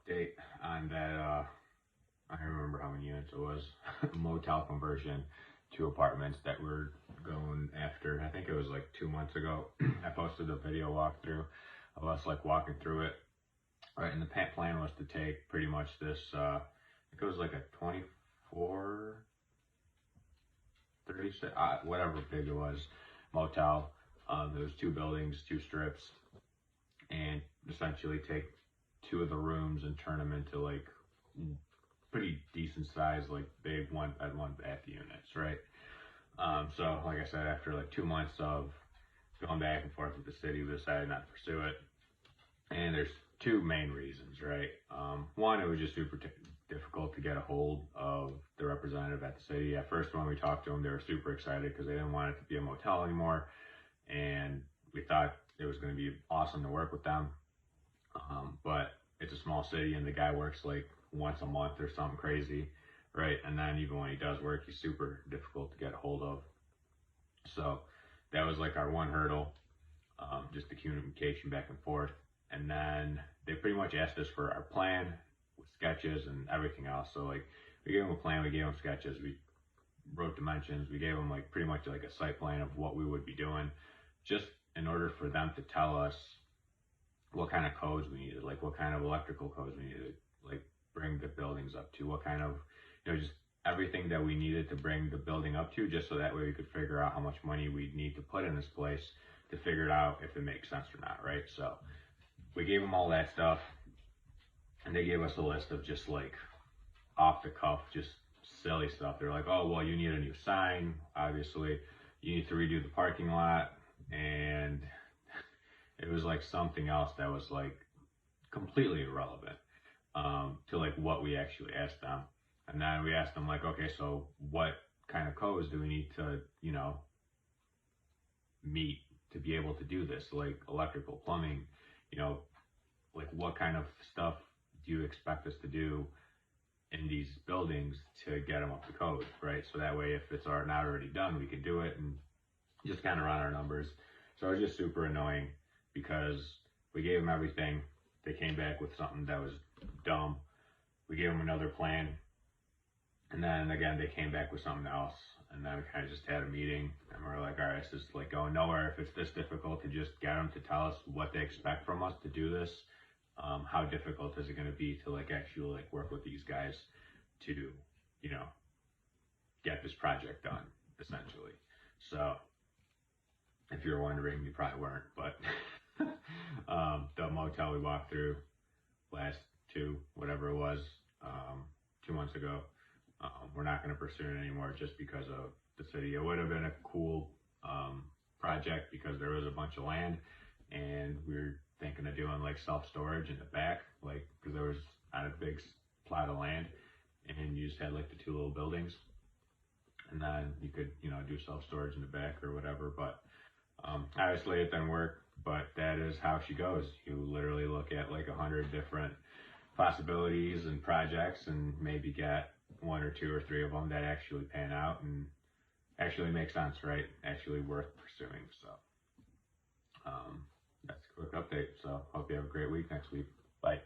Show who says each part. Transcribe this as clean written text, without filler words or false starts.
Speaker 1: update on that. I don't remember how many units it was. Motel conversion to apartments that we're going after. I think it was like 2 months ago. I posted a video walkthrough of us like walking through it. Right, and the plan was to take pretty much this. I think it was like a 24, 36, whatever big it was, motel. There was 2 buildings, 2 strips, and essentially take 2 of the rooms and turn them into like pretty decent size, like big 1-bed, 1-bath units, right? So like I said, after like 2 months of going back and forth with the city, we decided not to pursue it. And there's 2 main reasons, right? One, it was just super difficult to get a hold of the representative at the city. At first, when we talked to them, they were super excited because they didn't want it to be a motel anymore. And we thought it was going to be awesome to work with them. But it's a small city and the guy works like once a month or something crazy, right? And then even when he does work, he's super difficult to get a hold of. So that was like our one hurdle, just the communication back and forth. And then they pretty much asked us for our plan with sketches and everything else. So like we gave them a plan, we gave them sketches, we wrote dimensions, we gave them like pretty much like a site plan of what we would be doing, just in order for them to tell us what kind of codes we needed, like what kind of electrical codes we needed, like bring the buildings up to, what kind of, just everything that we needed to bring the building up to, just so that way we could figure out how much money we'd need to put in this place to figure it out if it makes sense or not, right? So we gave them all that stuff, and they gave us a list of just like off the cuff, just silly stuff. They're like, oh, well, you need a new sign, obviously. You need to redo the parking lot. And it was like something else that was like completely irrelevant to like what we actually asked them. And then we asked them like, okay, so what kind of codes do we need to, meet to be able to do this? Like electrical, plumbing, like what kind of stuff do you expect us to do in these buildings to get them up to code, right? So that way, if it's not already done, we can do it and just kind of run our numbers. So it was just super annoying because we gave them everything. They came back with something that was dumb. We gave them another plan. And then again, they came back with something else. And then we kind of just had a meeting and we're like, all right, this is like going nowhere. If it's this difficult to just get them to tell us what they expect from us to do this, how difficult is it going to be to like actually like work with these guys to, get this project done, essentially. So if you're wondering, you probably weren't, but the motel we walked through last 2 months ago, we're not going to pursue it anymore just because of the city. It would have been a cool project because there was a bunch of land and we were thinking of doing like self-storage in the back, like because there was on a big plot of land and you just had like the 2 little buildings and then you could do self-storage in the back or whatever. But obviously it didn't work, but that is how she goes. You literally look at like 100 different possibilities and projects and maybe get 1 or 2 or 3 of them that actually pan out and actually make sense, right? Actually worth pursuing. So that's a quick update. So hope you have a great week next week. Bye.